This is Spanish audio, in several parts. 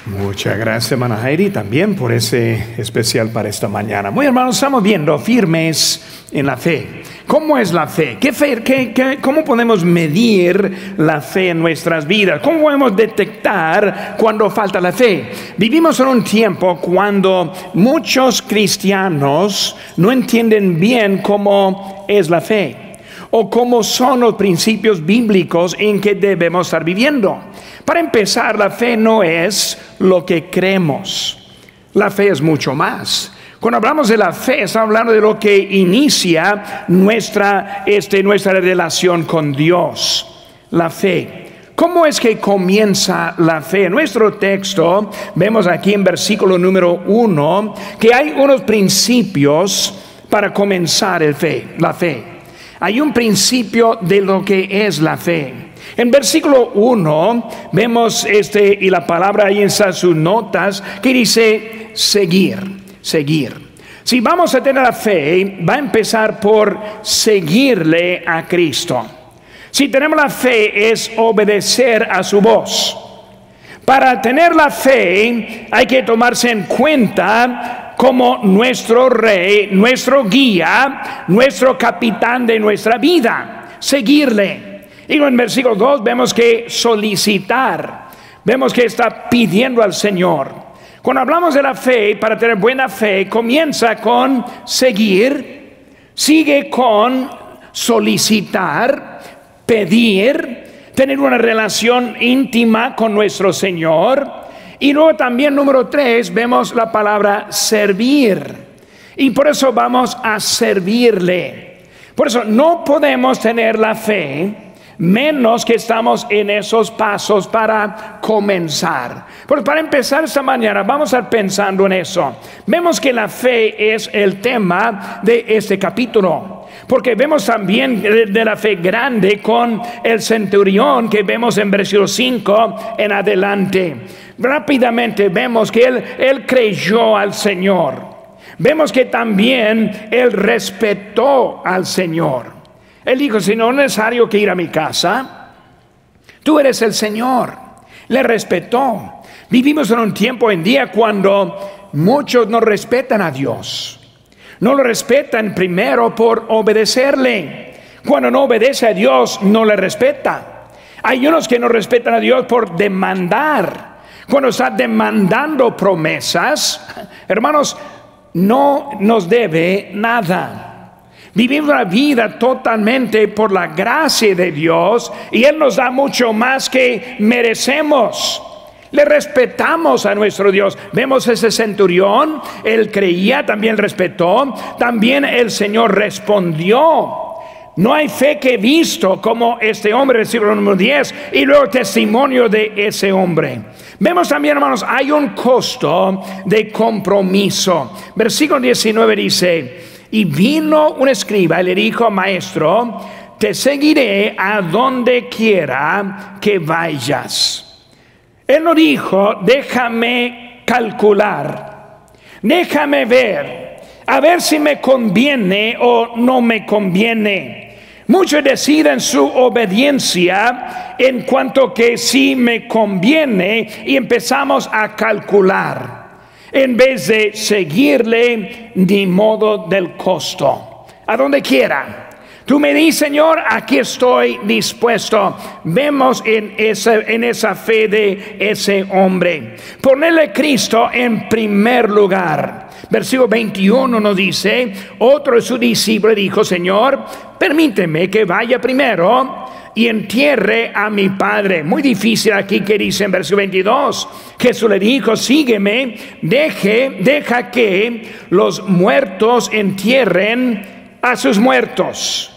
Muchas gracias, hermana Heidi, también por ese especial para esta mañana. Muy hermanos, estamos viendo firmes en la fe. ¿Cómo es la fe? ¿Cómo podemos medir la fe en nuestras vidas? ¿Cómo podemos detectar cuando falta la fe? Vivimos en un tiempo cuando muchos cristianos no entienden bien cómo es la fe o cómo son los principios bíblicos en que debemos estar viviendo. Para empezar, la fe no es lo que creemos. La fe es mucho más. Cuando hablamos de la fe, estamos hablando de lo que inicia nuestra relación con Dios. La fe. ¿Cómo es que comienza la fe? En nuestro texto vemos aquí en versículo número 1 que hay unos principios para comenzar la fe. Hay un principio de lo que es la fe. En versículo 1 vemos y la palabra ahí en sus notas que dice seguir. Si vamos a tener la fe, va a empezar por seguirle a Cristo. Si tenemos la fe es obedecer a su voz. Para tener la fe hay que tomarse en cuenta como nuestro rey, nuestro guía, nuestro capitán de nuestra vida. Seguirle. Y en versículo 2 vemos que solicitar. Vemos que está pidiendo al Señor. Cuando hablamos de la fe, para tener buena fe, comienza con seguir, sigue con solicitar, pedir, tener una relación íntima con nuestro Señor. Y luego también número 3 vemos la palabra servir. Y por eso vamos a servirle. Por eso no podemos tener la fe menos que estamos en esos pasos para comenzar. Pero para empezar esta mañana vamos a estar pensando en eso. Vemos que la fe es el tema de este capítulo, porque vemos también de la fe grande con el centurión que vemos en versículo 5 en adelante. Rápidamente vemos que él creyó al Señor. Vemos que también él respetó al Señor. Él dijo, si no es necesario que ir a mi casa, tú eres el Señor. Le respetó. Vivimos en un tiempo en día cuando muchos no respetan a Dios. No lo respetan primero por obedecerle. Cuando no obedece a Dios, no le respeta. Hay unos que no respetan a Dios por demandar. Cuando está demandando promesas, hermanos, no nos debe nada. Vivimos la vida totalmente por la gracia de Dios y Él nos da mucho más que merecemos. Le respetamos a nuestro Dios. Vemos ese centurión, él creía, también respetó, también el Señor respondió. No hay fe que he visto como este hombre, versículo número 10, y luego testimonio de ese hombre. Vemos también, hermanos, hay un costo de compromiso. Versículo 19 dice: y vino un escriba y le dijo, maestro, te seguiré a donde quiera que vayas. Él no dijo, déjame calcular, déjame ver, a ver si me conviene o no me conviene. Muchos deciden su obediencia en cuanto que sí me conviene y empezamos a calcular, en vez de seguirle ni modo del costo. A donde quiera. Tú me dices, Señor, aquí estoy dispuesto. Vemos en esa fe de ese hombre. Ponerle a Cristo en primer lugar. Versículo 21 nos dice, otro de sus discípulos dijo, Señor, permíteme que vaya primero y entierre a mi padre. Muy difícil aquí que dice en versículo 22. Jesús le dijo, sígueme, deja que los muertos entierren a sus muertos.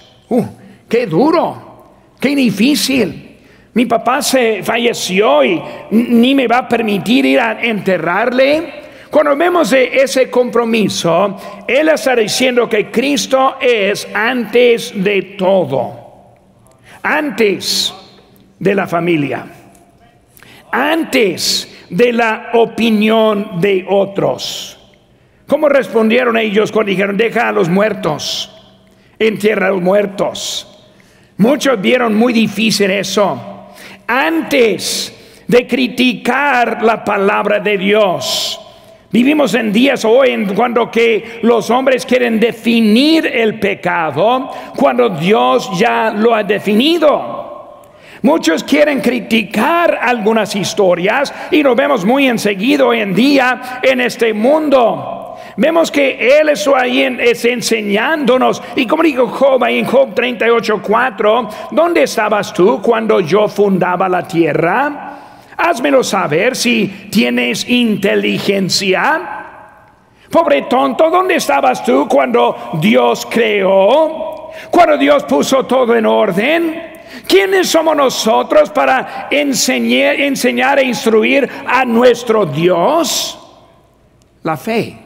Qué duro, qué difícil. Mi papá se falleció y ni me va a permitir ir a enterrarle. Cuando vemos ese compromiso, Él está diciendo que Cristo es antes de todo. Antes de la familia, antes de la opinión de otros. ¿Cómo respondieron ellos cuando dijeron, deja a los muertos, entierra a los muertos? Muchos vieron muy difícil eso. Antes de criticar la palabra de Dios. Vivimos en días hoy en cuando que los hombres quieren definir el pecado cuando Dios ya lo ha definido. Muchos quieren criticar algunas historias y lo vemos muy enseguida hoy en día en este mundo. Vemos que Él está ahí enseñándonos. Y como dijo Job ahí en Job 38:4, ¿dónde estabas tú cuando yo fundaba la tierra? Házmelo saber si tienes inteligencia. Pobre tonto, ¿dónde estabas tú cuando Dios creó? Cuando Dios puso todo en orden. ¿Quiénes somos nosotros para enseñar e instruir a nuestro Dios? La fe.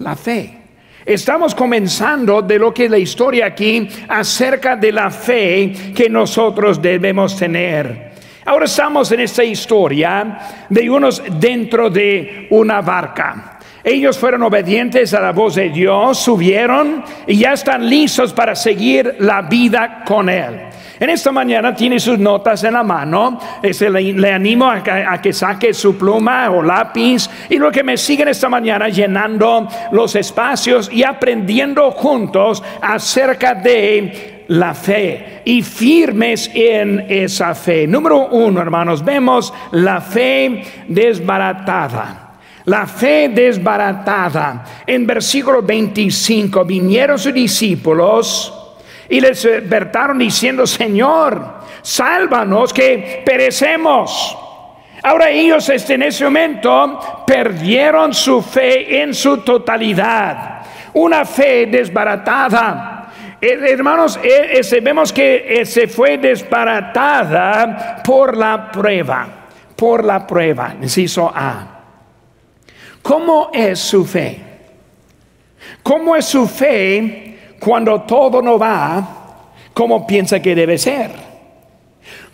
La fe. Estamos comenzando de lo que es la historia aquí acerca de la fe que nosotros debemos tener. Ahora estamos en esta historia de unos dentro de una barca. Ellos fueron obedientes a la voz de Dios, subieron y ya están listos para seguir la vida con Él. En esta mañana tiene sus notas en la mano. Le animo a que saque su pluma o lápiz y lo que me siguen esta mañana llenando los espacios y aprendiendo juntos acerca de la fe y firmes en esa fe. Número 1, hermanos, vemos la fe desbaratada. La fe desbaratada. En versículo 25, vinieron sus discípulos y les despertaron diciendo: Señor, sálvanos que perecemos. Ahora ellos en ese momento perdieron su fe en su totalidad. Una fe desbaratada. Hermanos, vemos que se fue desbaratada por la prueba. Por la prueba. Inciso A. ¿Cómo es su fe? ¿Cómo es su fe cuando todo no va como piensa que debe ser?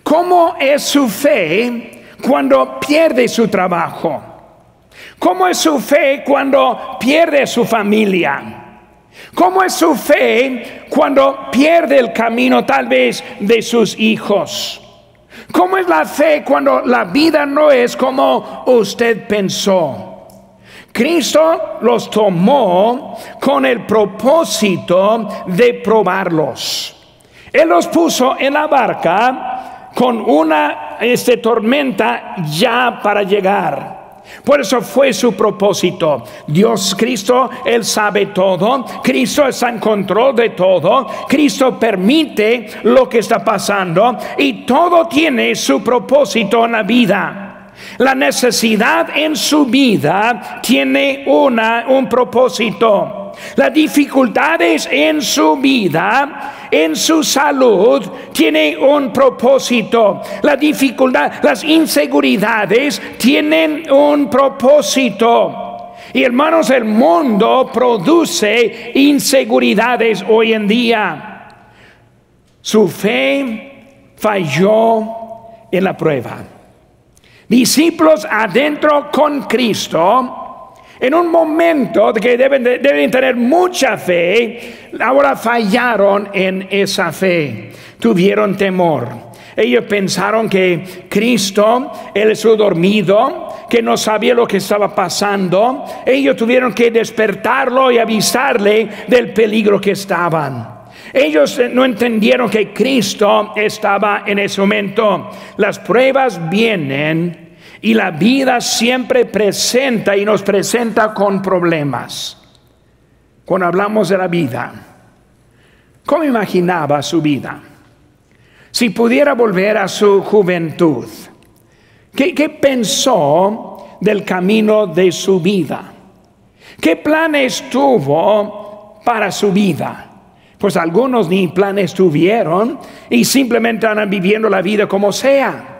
¿Cómo es su fe cuando pierde su trabajo? ¿Cómo es su fe cuando pierde su familia? ¿Cómo es su fe cuando pierde el camino tal vez de sus hijos? ¿Cómo es la fe cuando la vida no es como usted pensó? Cristo los tomó con el propósito de probarlos. Él los puso en la barca con una tormenta ya para llegar. Por eso fue su propósito. Dios, Cristo, Él sabe todo. Cristo está en control de todo. Cristo permite lo que está pasando y todo tiene su propósito en la vida. La necesidad en su vida tiene un propósito. Las dificultades en su vida, en su salud, tiene un propósito. La dificultad, las inseguridades tienen un propósito. Y hermanos, el mundo produce inseguridades hoy en día. Su fe falló en la prueba. Discípulos adentro con Cristo, en un momento que deben tener mucha fe, ahora fallaron en esa fe, tuvieron temor. Ellos pensaron que Cristo, Él estuvo dormido, que no sabía lo que estaba pasando. Ellos tuvieron que despertarlo y avisarle del peligro que estaban. Ellos no entendieron que Cristo estaba en ese momento. Las pruebas vienen y la vida siempre presenta y nos presenta con problemas. Cuando hablamos de la vida, ¿cómo imaginaba su vida? Si pudiera volver a su juventud, ¿qué pensó del camino de su vida? ¿Qué planes tuvo para su vida? Pues algunos ni planes tuvieron y simplemente andan viviendo la vida como sea.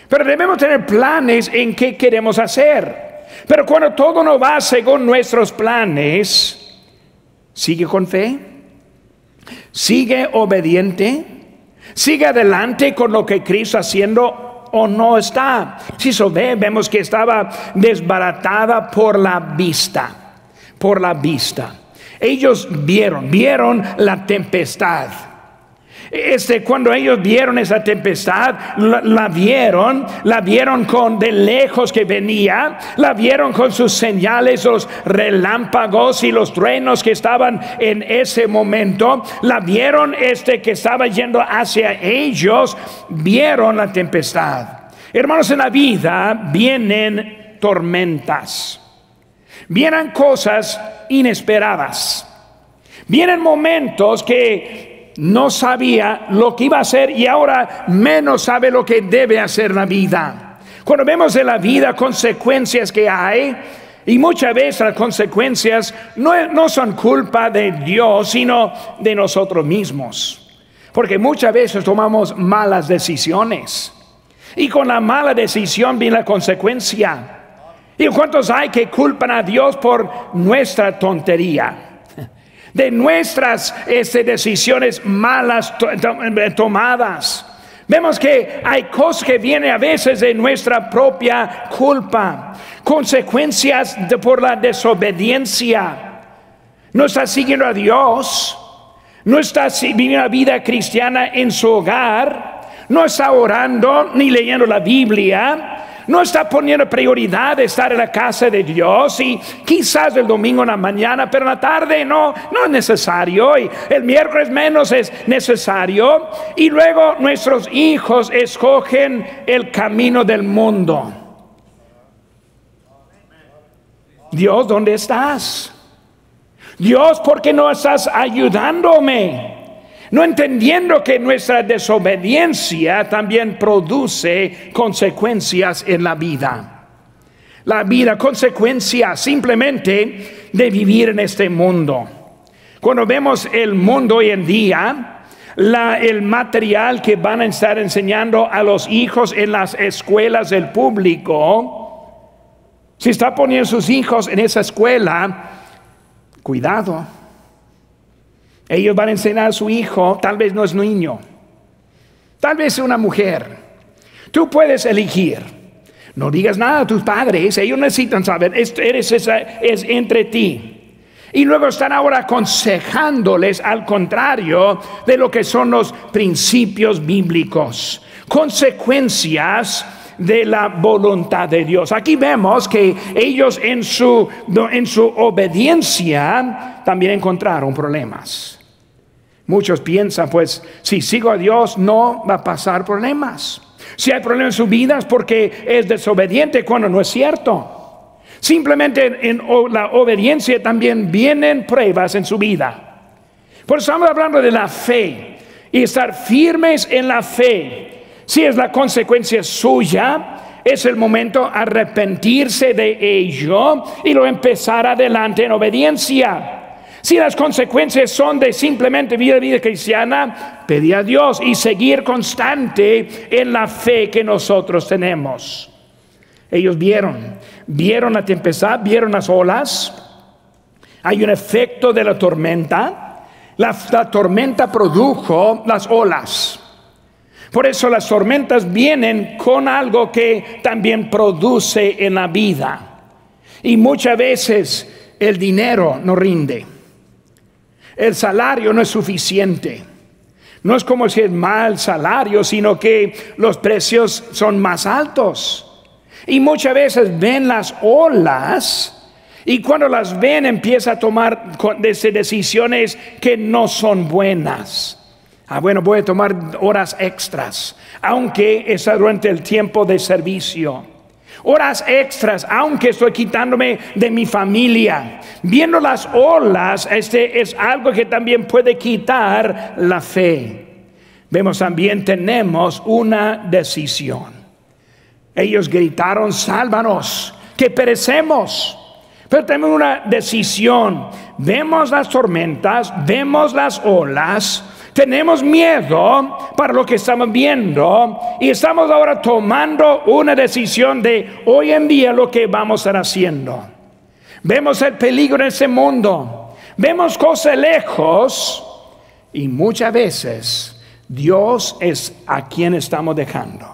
Pero debemos tener planes en qué queremos hacer. Pero cuando todo no va según nuestros planes, ¿sigue con fe? ¿Sigue obediente? ¿Sigue adelante con lo que Cristo está haciendo o no está? Si se ve, vemos que estaba desbaratada por la vista. Por la vista. Ellos vieron la tempestad. Cuando ellos vieron esa tempestad, la vieron de lejos que venía, la vieron con sus señales, los relámpagos y los truenos que estaban en ese momento, la vieron que estaba yendo hacia ellos, vieron la tempestad. Hermanos, en la vida vienen tormentas, vienen cosas inesperadas, vienen momentos que no sabía lo que iba a hacer y ahora menos sabe lo que debe hacer la vida. Cuando vemos en la vida consecuencias que hay, y muchas veces las consecuencias no son culpa de Dios, sino de nosotros mismos. Porque muchas veces tomamos malas decisiones y con la mala decisión viene la consecuencia. ¿Y cuántos hay que culpan a Dios por nuestra tontería? De nuestras decisiones malas tomadas. Vemos que hay cosas que vienen a veces de nuestra propia culpa, consecuencias por la desobediencia. No está siguiendo a Dios, no está viviendo la vida cristiana en su hogar, no está orando ni leyendo la Biblia, no está poniendo prioridad de estar en la casa de Dios, y quizás el domingo en la mañana, pero en la tarde no es necesario, y el miércoles menos es necesario, y luego nuestros hijos escogen el camino del mundo. Dios, ¿dónde estás? Dios, ¿por qué no estás ayudándome? No entendiendo que nuestra desobediencia también produce consecuencias en la vida. La vida, consecuencias simplemente de vivir en este mundo. Cuando vemos el mundo hoy en día, el material que van a estar enseñando a los hijos en las escuelas del público, si está poniendo sus hijos en esa escuela, cuidado. Ellos van a enseñar a su hijo, tal vez no es niño, tal vez es una mujer. Tú puedes elegir. No digas nada a tus padres, ellos necesitan saber, es entre ti. Y luego están ahora aconsejándoles al contrario de lo que son los principios bíblicos, consecuencias de la voluntad de Dios. Aquí vemos que ellos en su obediencia también encontraron problemas. Muchos piensan, pues, si sigo a Dios no va a pasar problemas. Si hay problemas en su vida es porque es desobediente, cuando no es cierto. Simplemente en la obediencia también vienen pruebas en su vida. Por eso estamos hablando de la fe y estar firmes en la fe. Si es la consecuencia suya, es el momento de arrepentirse de ello y luego empezar adelante en obediencia. Si las consecuencias son de simplemente vivir la vida cristiana, pedir a Dios y seguir constante en la fe que nosotros tenemos. Ellos vieron la tempestad, vieron las olas. Hay un efecto de la tormenta. La tormenta produjo las olas. Por eso las tormentas vienen con algo que también produce en la vida. Y muchas veces el dinero no rinde. El salario no es suficiente. No es como si es mal salario, sino que los precios son más altos. Y muchas veces ven las olas, y cuando las ven empieza a tomar decisiones que no son buenas. Bueno, voy a tomar horas extras, aunque está durante el tiempo de servicio. Horas extras, aunque estoy quitándome de mi familia. Viendo las olas, es algo que también puede quitar la fe. Vemos también, tenemos una decisión. Ellos gritaron, sálvanos, que perecemos. Pero tenemos una decisión. Vemos las tormentas, vemos las olas, tenemos miedo para lo que estamos viendo y estamos ahora tomando una decisión de hoy en día lo que vamos a estar haciendo. Vemos el peligro en ese mundo, vemos cosas lejos y muchas veces Dios es a quien estamos dejando.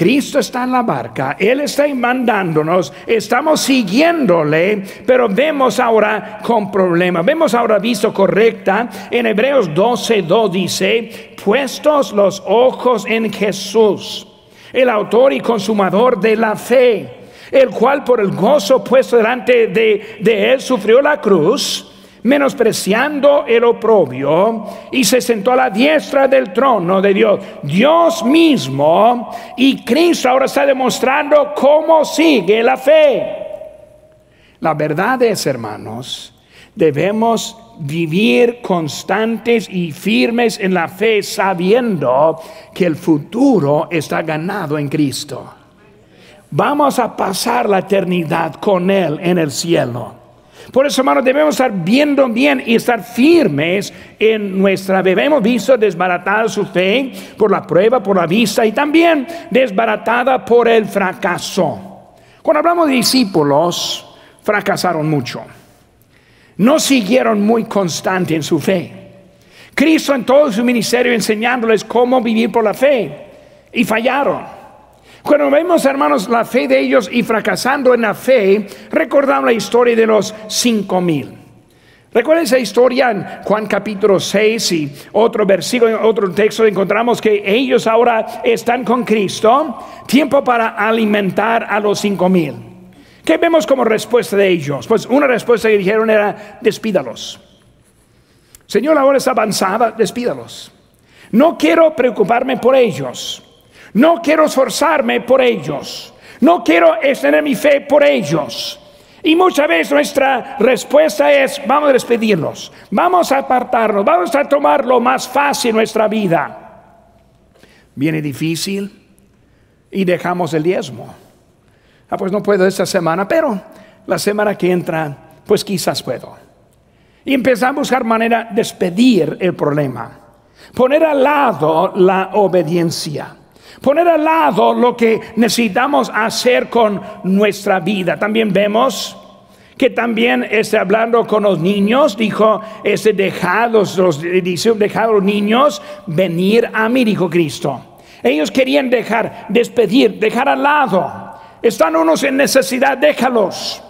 Cristo está en la barca, Él está mandándonos, estamos siguiéndole, pero vemos ahora con problema. Vemos ahora visto correcta en Hebreos 12:2 dice: puestos los ojos en Jesús, el autor y consumador de la fe, el cual por el gozo puesto delante de él sufrió la cruz, menospreciando el oprobio, y se sentó a la diestra del trono de Dios. Dios mismo y Cristo ahora está demostrando cómo sigue la fe. La verdad es, hermanos, debemos vivir constantes y firmes en la fe, sabiendo que el futuro está ganado en Cristo. Vamos a pasar la eternidad con Él en el cielo. Por eso, hermanos, debemos estar viendo bien y estar firmes en nuestra fe. Hemos visto desbaratada su fe por la prueba, por la vista, y también desbaratada por el fracaso. Cuando hablamos de discípulos, fracasaron mucho. No siguieron muy constante en su fe. Cristo en todo su ministerio enseñándoles cómo vivir por la fe, y fallaron. Cuando vemos, hermanos, la fe de ellos y fracasando en la fe, recordamos la historia de los 5,000. Recuerden esa historia en Juan capítulo 6 y otro versículo, otro texto, encontramos que ellos ahora están con Cristo, tiempo para alimentar a los 5,000. ¿Qué vemos como respuesta de ellos? Pues una respuesta que dijeron era: despídalos. Señor, la hora es avanzada, despídalos. No quiero preocuparme por ellos. No quiero esforzarme por ellos. No quiero extender mi fe por ellos. Y muchas veces nuestra respuesta es: vamos a despedirlos, vamos a apartarnos, vamos a tomar lo más fácil en nuestra vida. Viene difícil y dejamos el diezmo. Pues no puedo esta semana, pero la semana que entra, pues quizás puedo. Y empezamos a buscar manera de despedir el problema, poner al lado la obediencia, poner al lado lo que necesitamos hacer con nuestra vida. También vemos que también hablando con los niños, dijo: dejad los niños venir a mí, dijo Cristo. Ellos querían despedir, dejar al lado. Están unos en necesidad, déjalos.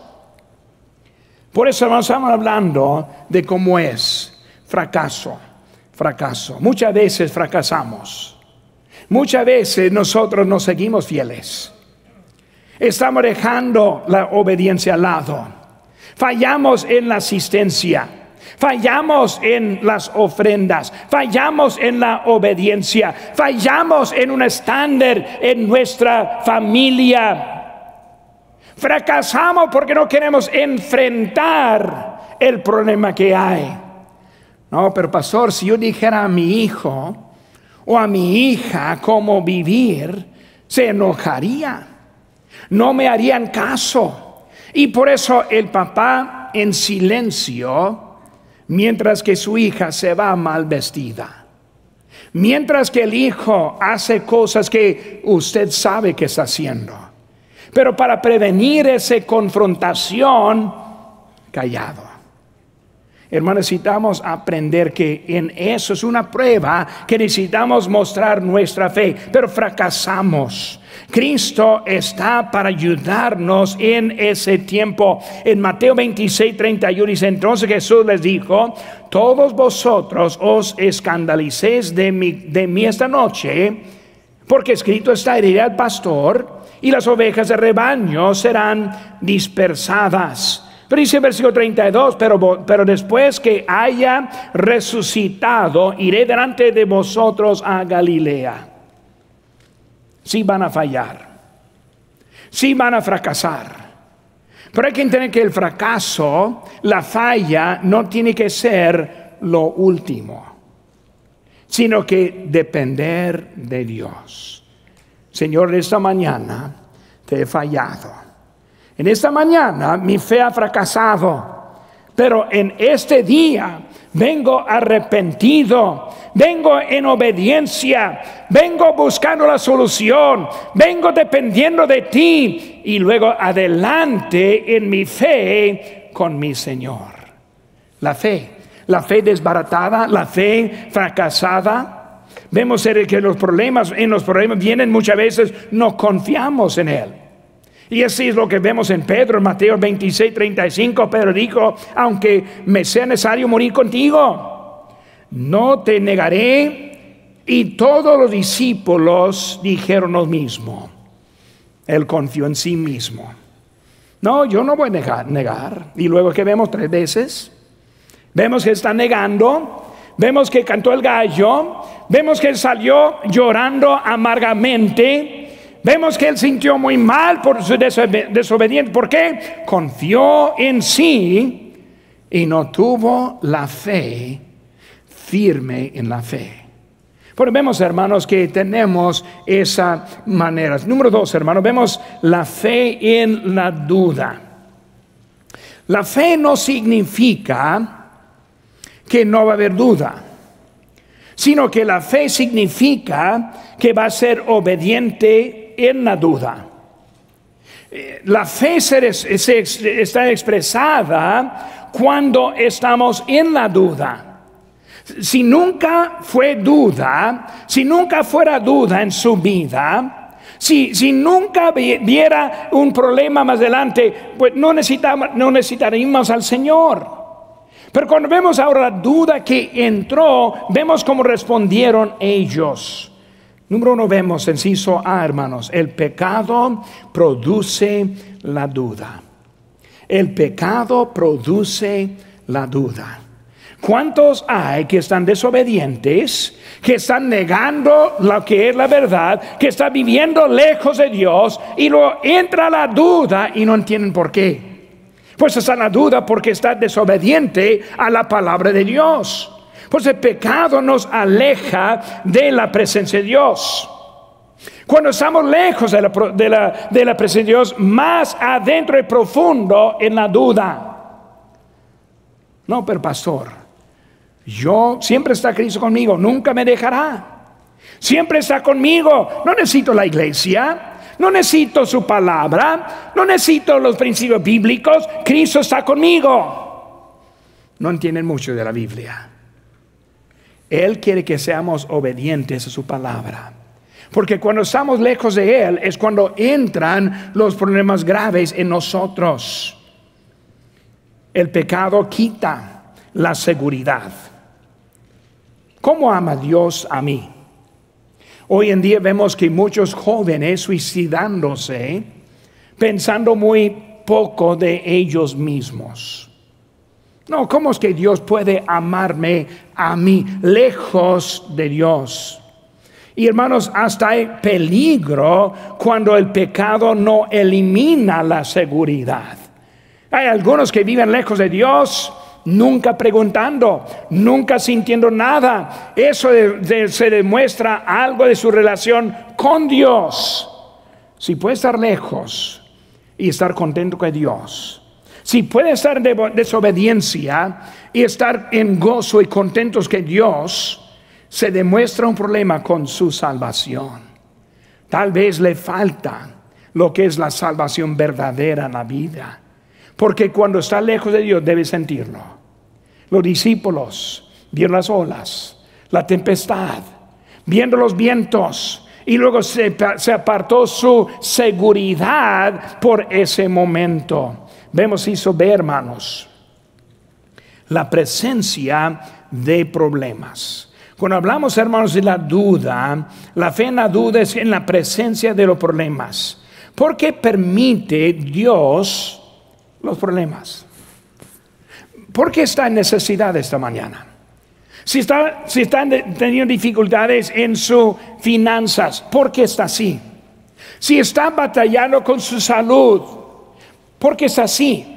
Por eso estamos hablando de cómo es fracaso. Muchas veces fracasamos. Muchas veces nosotros nos seguimos fieles. Estamos dejando la obediencia al lado. Fallamos en la asistencia. Fallamos en las ofrendas. Fallamos en la obediencia. Fallamos en un estándar en nuestra familia. Fracasamos porque no queremos enfrentar el problema que hay. No, pero pastor, si yo dijera a mi hijo o a mi hija cómo vivir, se enojaría, no me harían caso. Y por eso el papá en silencio, mientras que su hija se va mal vestida, mientras que el hijo hace cosas que usted sabe que está haciendo, pero para prevenir esa confrontación, callado. Hermanos, necesitamos aprender que en eso es una prueba que necesitamos mostrar nuestra fe, pero fracasamos. Cristo está para ayudarnos en ese tiempo. En Mateo 26:31 dice: entonces Jesús les dijo: todos vosotros os escandalicéis de mí esta noche, porque escrito está: heriré al pastor y las ovejas del rebaño serán dispersadas. Pero dice en versículo 32, pero después que haya resucitado, iré delante de vosotros a Galilea. Sí van a fallar, sí van a fracasar, pero hay que entender que el fracaso, la falla, no tiene que ser lo último, sino que depender de Dios. Señor, esta mañana te he fallado. En esta mañana mi fe ha fracasado, pero en este día vengo arrepentido, vengo en obediencia, vengo buscando la solución, vengo dependiendo de ti y luego adelante en mi fe con mi Señor. La fe desbaratada, la fe fracasada, Vemos que en los problemas vienen muchas veces, no confiamos en Él. Y así es lo que vemos en Pedro, en Mateo 26:35. Pedro dijo: aunque me sea necesario morir contigo, no te negaré. Y todos los discípulos dijeron lo mismo. Él confió en sí mismo. No, yo no voy a negar. Y luego que vemos 3 veces, vemos que está negando, vemos que cantó el gallo, vemos que él salió llorando amargamente, vemos que él sintió muy mal por su desobediencia. ¿Por qué? Confió en sí y no tuvo la fe firme en la fe. Pero vemos, hermanos, que tenemos esa manera. Número 2, hermanos, vemos la fe en la duda. La fe no significa que no va a haber duda, sino que la fe significa que va a ser obediente en la duda. La fe está expresada cuando estamos en la duda. Si nunca fue duda, si nunca fuera duda en su vida, si nunca viera un problema más adelante, pues no necesitaríamos al Señor. Pero cuando vemos ahora la duda que entró, vemos cómo respondieron ellos. Número 1, vemos, inciso A, hermanos: el pecado produce la duda. El pecado produce la duda. ¿Cuántos hay que están desobedientes, que están negando lo que es la verdad, que están viviendo lejos de Dios, y luego entra la duda y no entienden por qué? Pues está la duda porque está desobediente a la palabra de Dios. Pues el pecado nos aleja de la presencia de Dios. Cuando estamos lejos de la presencia de Dios, más adentro y profundo en la duda. No, pero pastor, siempre está Cristo conmigo, nunca me dejará. Siempre está conmigo. No necesito la iglesia, no necesito su palabra, no necesito los principios bíblicos. Cristo está conmigo. No entienden mucho de la Biblia. Él quiere que seamos obedientes a su palabra, porque cuando estamos lejos de Él es cuando entran los problemas graves en nosotros. El pecado quita la seguridad. ¿Cómo ama Dios a mí? Hoy en día vemos que muchos jóvenes suicidándose pensando muy poco de ellos mismos. No, ¿cómo es que Dios puede amarme a mí lejos de Dios? Y hermanos, hasta hay peligro cuando el pecado no elimina la seguridad. Hay algunos que viven lejos de Dios, nunca preguntando, nunca sintiendo nada. Eso se demuestra algo de su relación con Dios. Si puede estar lejos y estar contento con Dios, si puede estar en desobediencia y estar en gozo y contentos con Dios, se demuestra un problema con su salvación. Tal vez le falta lo que es la salvación verdadera en la vida. Porque cuando está lejos de Dios debe sentirlo. Los discípulos vieron las olas, la tempestad, viendo los vientos, y luego se apartó su seguridad por ese momento. Vemos eso, hermanos, la presencia de problemas. Cuando hablamos, hermanos, de la duda, la fe en la duda es en la presencia de los problemas. ¿Por qué permite Dios los problemas? ¿Por qué está en necesidad esta mañana? Si están teniendo dificultades en sus finanzas, ¿por qué está así? Si está batallando con su salud, ¿por qué está así?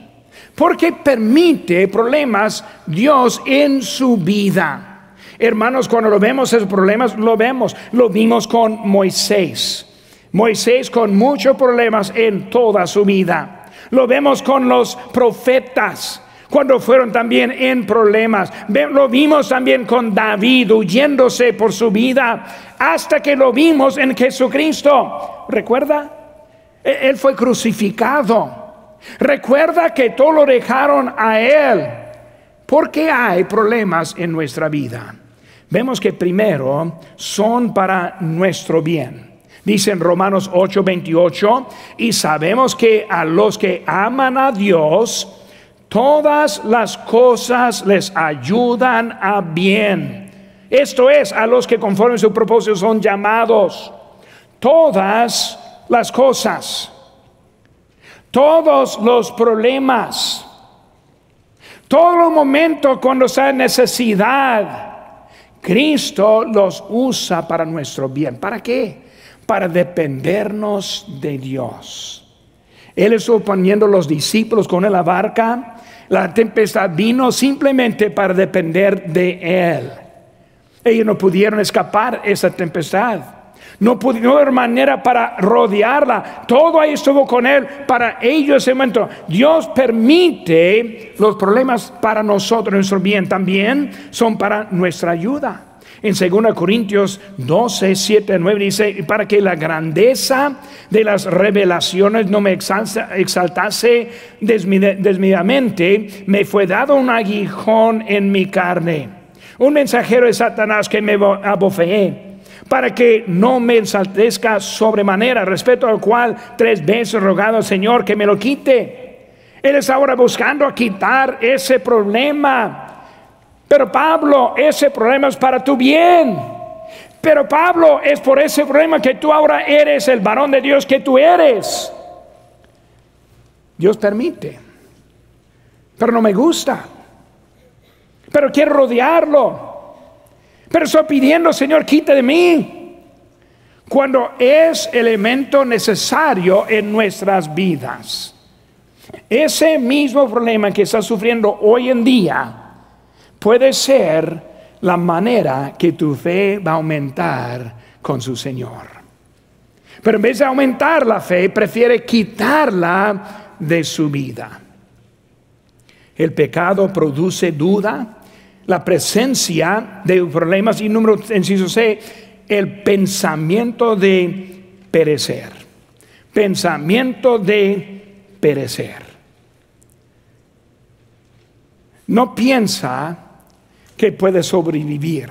¿Por qué permite problemas Dios en su vida? Hermanos, cuando lo vemos esos problemas, lo vimos con Moisés. Moisés con muchos problemas en toda su vida. Lo vemos con los profetas, cuando fueron también en problemas. Lo vimos también con David, huyéndose por su vida, hasta que lo vimos en Jesucristo. ¿Recuerda? Él fue crucificado. Recuerda que todo lo dejaron a Él. ¿Por qué hay problemas en nuestra vida? vemos que primero son para nuestro bien. Dice en Romanos 8:28, y sabemos que a los que aman a Dios, todas las cosas les ayudan a bien. Esto es, a los que conforme a su propósito son llamados. Todas las cosas, todos los problemas, todos los momentos cuando está en necesidad, Cristo los usa para nuestro bien. ¿Para qué? Para dependernos de Dios. Él estuvo poniendo los discípulos con él a la barca. La tempestad vino simplemente para depender de Él. Ellos no pudieron escapar esa tempestad. No hubo manera para rodearla. Todo ahí estuvo con Él para ellos ese momento. Dios permite los problemas para nosotros, nuestro bien. También son para nuestra ayuda. En 2 Corintios 12, 7, 9 dice, para que la grandeza de las revelaciones no me exaltase desmedidamente, me fue dado un aguijón en mi carne, un mensajero de Satanás que me abofeé, para que no me ensaltezca sobremanera, respecto al cual 3 veces he rogado al Señor que me lo quite. Él está ahora buscando quitar ese problema. Pero Pablo, ese problema es para tu bien. Pero Pablo, es por ese problema que tú ahora eres el varón de Dios que tú eres. Dios permite. Pero no me gusta. Pero quiero rodearlo. Pero estoy pidiendo, Señor, quita de mí. Cuando es elemento necesario en nuestras vidas. Ese mismo problema que estás sufriendo hoy en día puede ser la manera que tu fe va a aumentar con su Señor. Pero en vez de aumentar la fe, prefiere quitarla de su vida. El pecado produce duda, la presencia de problemas y número inciso C, el pensamiento de perecer. Pensamiento de perecer. No piensa que puede sobrevivir.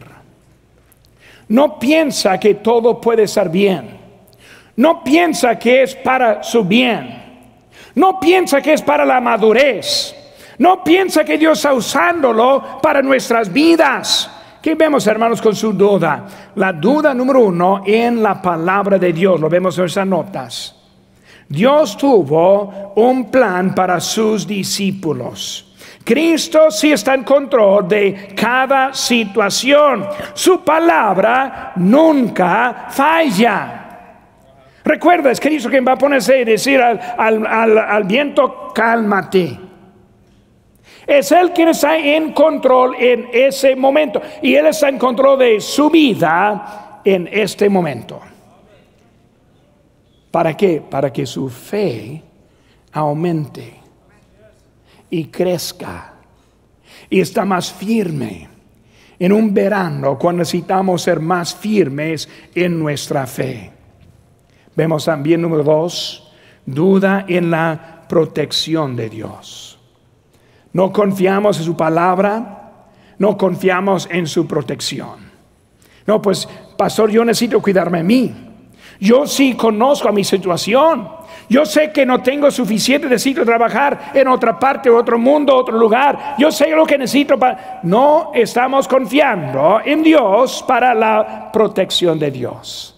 No piensa que todo puede estar bien. No piensa que es para su bien. No piensa que es para la madurez. No piensa que Dios está usándolo para nuestras vidas. ¿Qué vemos, hermanos, con su duda? La duda número 1 en la palabra de Dios. Lo vemos en nuestras notas. Dios tuvo un plan para sus discípulos. Cristo sí está en control de cada situación. Su palabra nunca falla. Recuerda, es Cristo quien va a ponerse y decir al viento, cálmate. Es Él quien está en control en ese momento. Y Él está en control de su vida en este momento. ¿Para qué? Para que su fe aumente y crezca y está más firme en un verano cuando necesitamos ser más firmes en nuestra fe. Vemos también número 2, duda en la protección de Dios. No confiamos en su palabra, no confiamos en su protección. No, pues pastor, yo necesito cuidarme de mí. Yo sí conozco a mi situación. Yo sé que no tengo suficiente, necesito trabajar en otra parte, otro mundo, otro lugar. Yo sé lo que necesito para... No estamos confiando en Dios para la protección de Dios.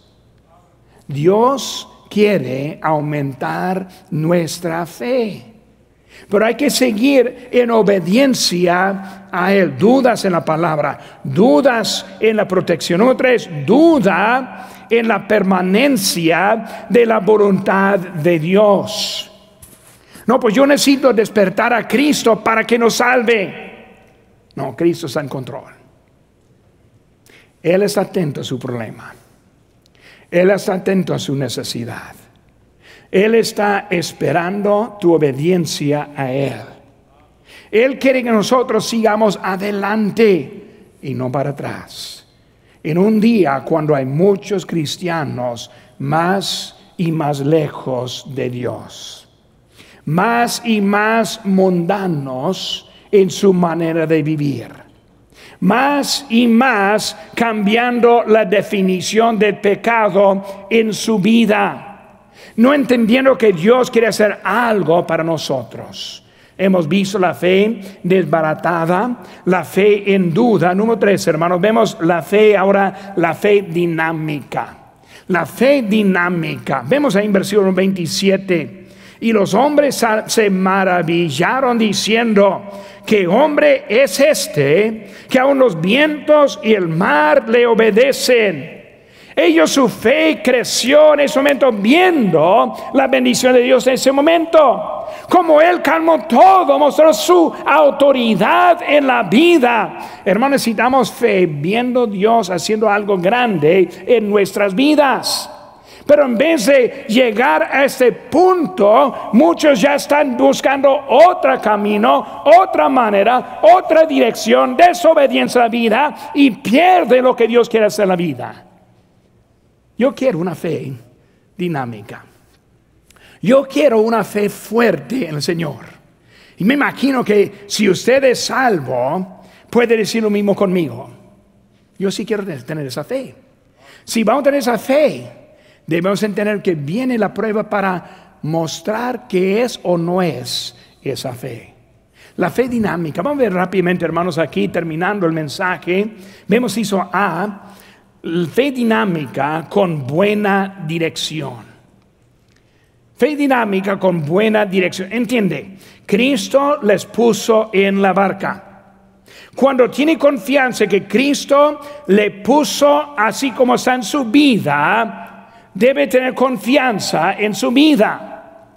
Dios quiere aumentar nuestra fe. Pero hay que seguir en obediencia a Él. Dudas en la palabra, dudas en la protección. Número 3, duda en la permanencia de la voluntad de Dios. No, pues yo necesito despertar a Cristo para que nos salve. No, Cristo está en control. Él está atento a su problema. Él está atento a su necesidad. Él está esperando tu obediencia a Él. Él quiere que nosotros sigamos adelante y no para atrás. En un día cuando hay muchos cristianos más y más lejos de Dios, más y más mundanos en su manera de vivir, más y más cambiando la definición del pecado en su vida, no entendiendo que Dios quiere hacer algo para nosotros. Hemos visto la fe desbaratada, la fe en duda. Número 3, hermanos, vemos la fe ahora, la fe dinámica. La fe dinámica. Vemos ahí en versículo 27. Y los hombres se maravillaron diciendo: ¿qué hombre es este que aun los vientos y el mar le obedecen? Ellos, su fe creció en ese momento, viendo la bendición de Dios en ese momento. Como Él calmó todo, mostró su autoridad en la vida. Hermanos, necesitamos fe, viendo Dios haciendo algo grande en nuestras vidas. Pero en vez de llegar a este punto, muchos ya están buscando otro camino, otra manera, otra dirección, desobediencia a la vida, y pierden lo que Dios quiere hacer en la vida. Yo quiero una fe dinámica. Yo quiero una fe fuerte en el Señor. Y me imagino que si usted es salvo, puede decir lo mismo conmigo. Yo sí quiero tener esa fe. Si vamos a tener esa fe, debemos entender que viene la prueba para mostrar qué es o no es esa fe. La fe dinámica. Vamos a ver rápidamente, hermanos, aquí terminando el mensaje. Vemos inciso A. Fe dinámica con buena dirección. Fe dinámica con buena dirección. Entiende, Cristo les puso en la barca. Cuando tiene confianza que Cristo le puso así como está en su vida, debe tener confianza en su vida.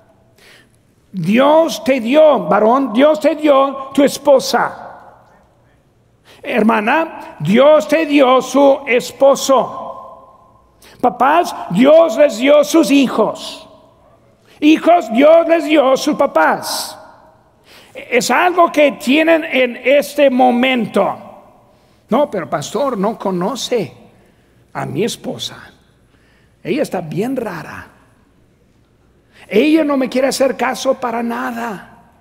Dios te dio, varón, Dios te dio tu esposa. Hermana, Dios te dio su esposo. Papás, Dios les dio sus hijos. Hijos, Dios les dio sus papás. Es algo que tienen en este momento. No, pero pastor, no conoce a mi esposa. Ella está bien rara. Ella no me quiere hacer caso para nada.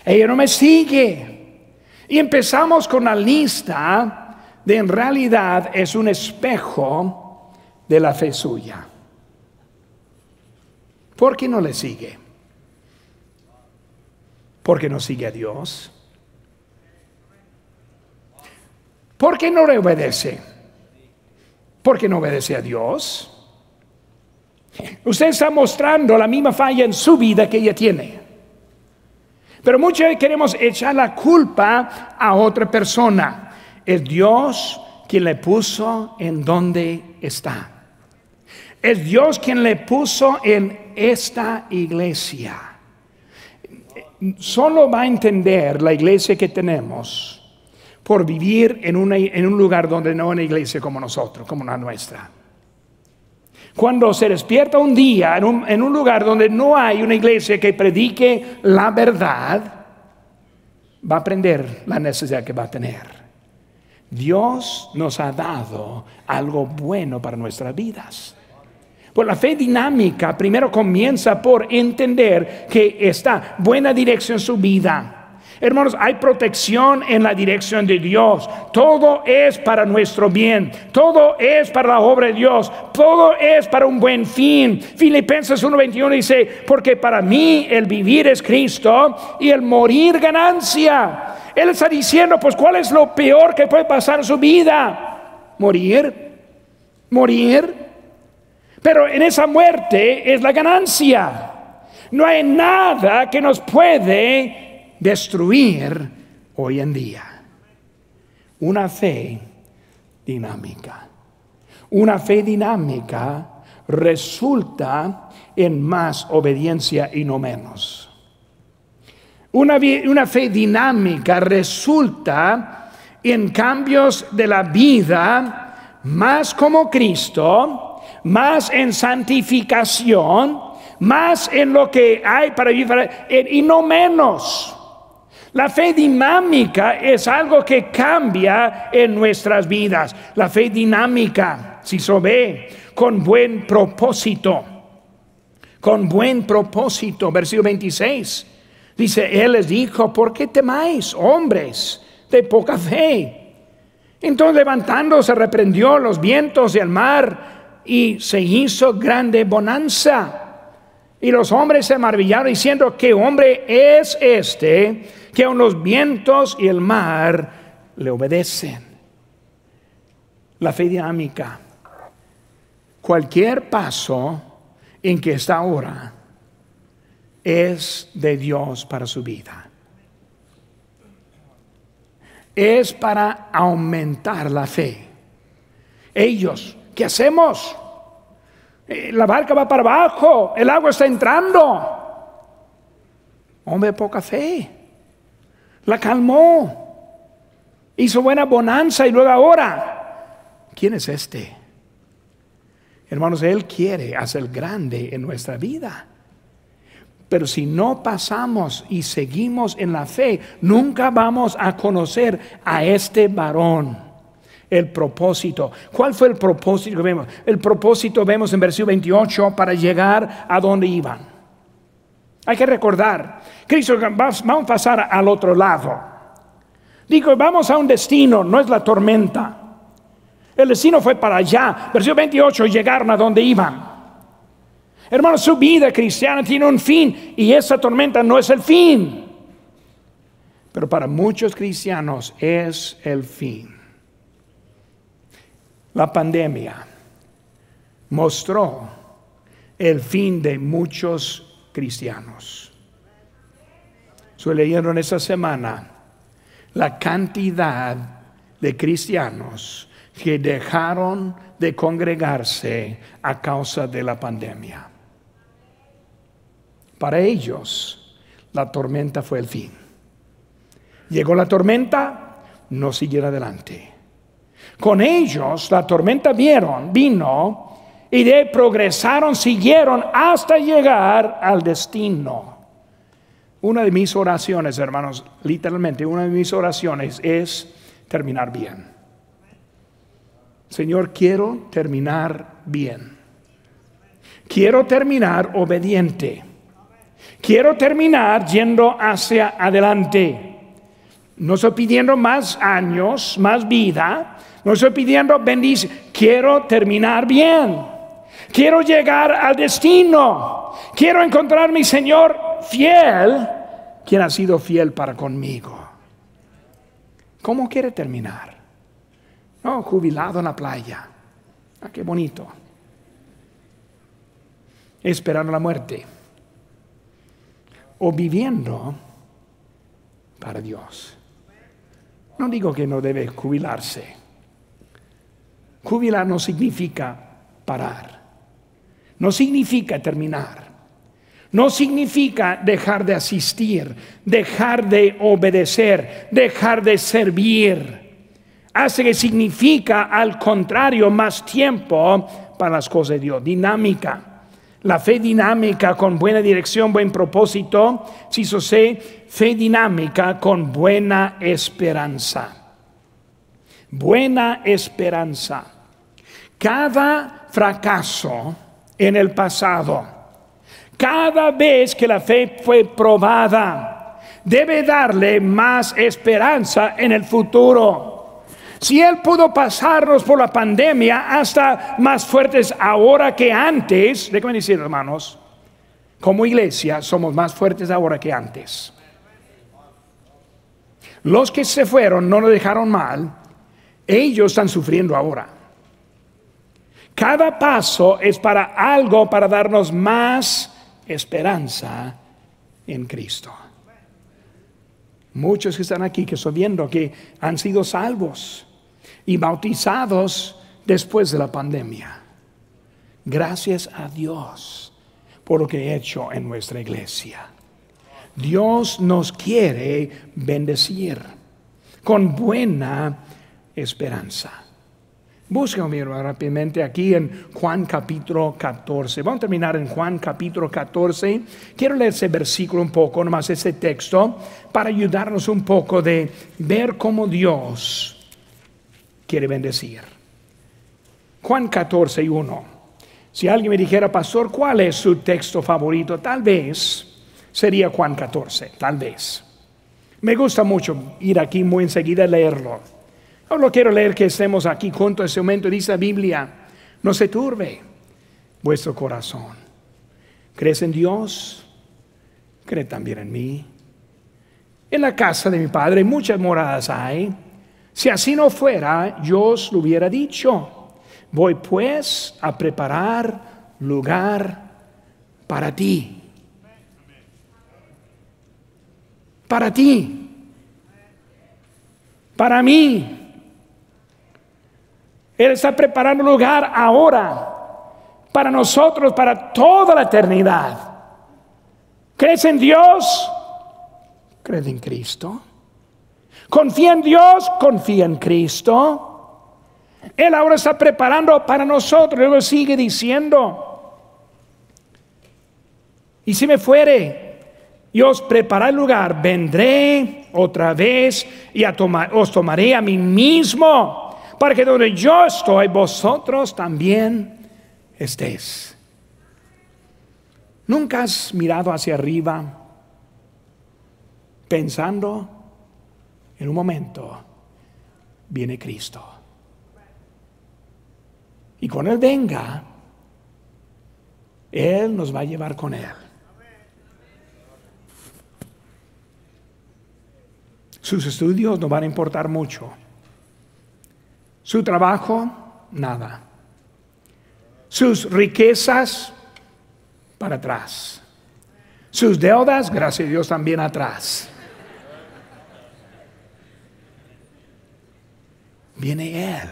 Ella no me sigue. Y empezamos con la lista de, en realidad es un espejo de la fe suya. ¿Por qué no le sigue? ¿Por qué no sigue a Dios? ¿Por qué no le obedece? ¿Por qué no obedece a Dios? Usted está mostrando la misma falla en su vida que ella tiene. Pero muchas veces queremos echar la culpa a otra persona. Es Dios quien le puso en donde está. Es Dios quien le puso en esta iglesia. Solo va a entender la iglesia que tenemos por vivir en un lugar donde no hay una iglesia como nosotros, como la nuestra. Cuando se despierta un día en un lugar donde no hay una iglesia que predique la verdad, va a aprender la necesidad que va a tener. Dios nos ha dado algo bueno para nuestras vidas. Pues la fe dinámica primero comienza por entender que está buena dirección en su vida. Hermanos, hay protección en la dirección de Dios. Todo es para nuestro bien. Todo es para la obra de Dios. Todo es para un buen fin. Filipenses 1:21 dice: porque para mí el vivir es Cristo y el morir ganancia. Él está diciendo, pues, ¿cuál es lo peor que puede pasar en su vida? Morir. Pero en esa muerte es la ganancia. No hay nada que nos puede destruir hoy en día. Una fe dinámica. Una fe dinámica resulta en más obediencia y no menos. Una fe dinámica resulta en cambios de la vida más como Cristo, más en santificación, más en lo que hay para vivir y no menos. La fe dinámica es algo que cambia en nuestras vidas. La fe dinámica, si se ve, con buen propósito. Con buen propósito. Versículo 26. Dice, Él les dijo, ¿por qué temáis, hombres de poca fe? Entonces levantándose reprendió los vientos y el mar y se hizo grande bonanza. Y los hombres se maravillaron diciendo: ¿qué hombre es este que aun los vientos y el mar le obedecen? La fe dinámica. Cualquier paso en que está ahora es de Dios para su vida. Es para aumentar la fe. Ellos, ¿qué hacemos? La barca va para abajo, el agua está entrando. Hombre de poca fe. La calmó, hizo buena bonanza y luego ahora, ¿quién es este? Hermanos, Él quiere hacer grande en nuestra vida. Pero si no pasamos y seguimos en la fe, nunca vamos a conocer a este varón. El propósito. ¿Cuál fue el propósito que vemos? El propósito vemos en versículo 28 para llegar a donde iban. Hay que recordar, Cristo, vamos a pasar al otro lado. Digo, vamos a un destino, no es la tormenta. El destino fue para allá. Versículo 28, llegaron a donde iban. Hermanos, su vida cristiana tiene un fin y esa tormenta no es el fin. Pero para muchos cristianos es el fin. La pandemia mostró el fin de muchos cristianos. Estoy leyendo en esta semana la cantidad de cristianos que dejaron de congregarse a causa de la pandemia. Para ellos, la tormenta fue el fin. Llegó la tormenta, no siguieron adelante. Con ellos la tormenta vino y progresaron, siguieron hasta llegar al destino. Una de mis oraciones, hermanos, literalmente una de mis oraciones es terminar bien. Señor, quiero terminar bien. Quiero terminar obediente. Quiero terminar yendo hacia adelante. No estoy pidiendo más años, más vida. No estoy pidiendo bendición. Quiero terminar bien. Quiero llegar al destino. Quiero encontrar a mi Señor fiel, quien ha sido fiel para conmigo. ¿Cómo quiere terminar? No, jubilado en la playa. Ah, qué bonito. Esperando la muerte. O viviendo para Dios. No digo que no debe jubilarse. Jubilar no significa parar. No significa terminar. No significa dejar de asistir, dejar de obedecer, dejar de servir. Hace que significa, al contrario, más tiempo para las cosas de Dios. Dinámica. La fe dinámica con buena dirección, buen propósito, si eso sé, fe dinámica con buena esperanza. Buena esperanza. Cada fracaso en el pasado, cada vez que la fe fue probada, debe darle más esperanza en el futuro. Si Él pudo pasarnos por la pandemia hasta más fuertes ahora que antes, déjenme decir, hermanos, como iglesia somos más fuertes ahora que antes. Los que se fueron no nos dejaron mal, ellos están sufriendo ahora. Cada paso es para algo, para darnos más esperanza en Cristo. Muchos que están aquí, que estoy viendo que han sido salvos y bautizados después de la pandemia. Gracias a Dios por lo que ha hecho en nuestra iglesia. Dios nos quiere bendecir con buena esperanza. Búscame rápidamente aquí en Juan capítulo 14. Vamos a terminar en Juan capítulo 14. Quiero leer ese versículo un poco, nomás ese texto, para ayudarnos un poco de ver cómo Dios quiere bendecir. Juan 14, 1. Si alguien me dijera, pastor, ¿cuál es su texto favorito? Tal vez sería Juan 14, tal vez. Me gusta mucho ir aquí muy enseguida a leerlo. Solo quiero leer que estemos aquí juntos en este momento. Dice la Biblia: no se turbe vuestro corazón. ¿Crees en Dios? Cree también en mí. En la casa de mi Padre muchas moradas hay. Si así no fuera, yo os lo hubiera dicho. Voy pues a preparar lugar para ti. Para ti. Para mí. Él está preparando lugar ahora. Para nosotros, para toda la eternidad. ¿Crees en Dios? ¿Crees en Cristo? ¿Confía en Dios? ¿Confía en Cristo? Él ahora está preparando para nosotros. Luego sigue diciendo: y si me fuere, yo os prepararé lugar, vendré otra vez y os tomaré a mí mismo, para que donde yo estoy, vosotros también estéis. ¿Nunca has mirado hacia arriba pensando, en un momento viene Cristo? Y cuando Él venga, Él nos va a llevar con Él. Sus estudios no van a importar mucho. Su trabajo, nada. Sus riquezas, para atrás. Sus deudas, gracias a Dios, también atrás. Viene Él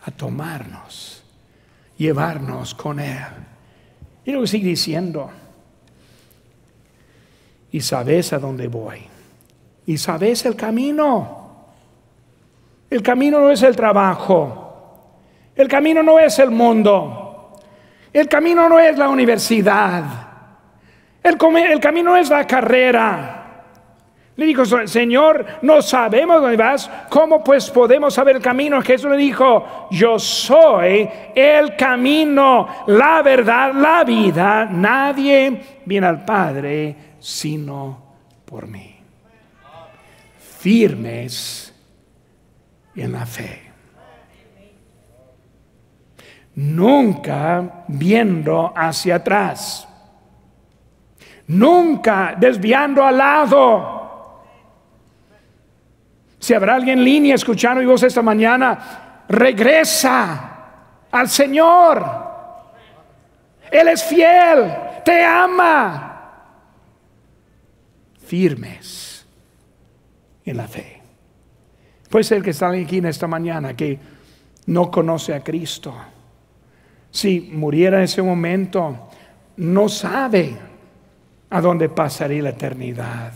a tomarnos, llevarnos con Él. Y luego sigue diciendo: y sabes a dónde voy, y sabes el camino. El camino no es el trabajo, el camino no es el mundo, el camino no es la universidad, el camino no es la carrera. Le dijo: Señor, no sabemos dónde vas, ¿cómo pues podemos saber el camino? Jesús le dijo: yo soy el camino, la verdad, la vida. Nadie viene al Padre sino por mí. Firmes en la fe, nunca viendo hacia atrás, nunca desviando al lado. Si habrá alguien en línea escuchando mi voz esta mañana, regresa al Señor. Él es fiel, te ama. Firmes en la fe. Puede ser que está aquí en esta mañana que no conoce a Cristo. Si muriera en ese momento, no sabe a dónde pasaría la eternidad.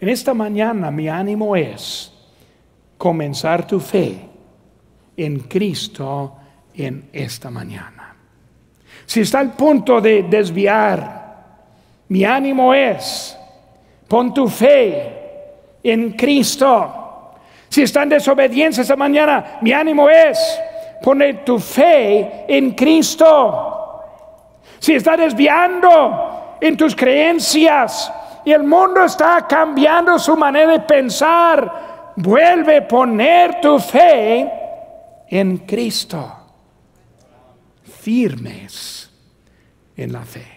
En esta mañana mi ánimo es comenzar tu fe en Cristo en esta mañana. Si está al punto de desviar, mi ánimo es: pon tu fe en Cristo. Si está en desobediencia esta mañana, mi ánimo es: poner tu fe en Cristo. Si está desviando en tus creencias y el mundo está cambiando su manera de pensar, vuelve a poner tu fe en Cristo. Firmes en la fe.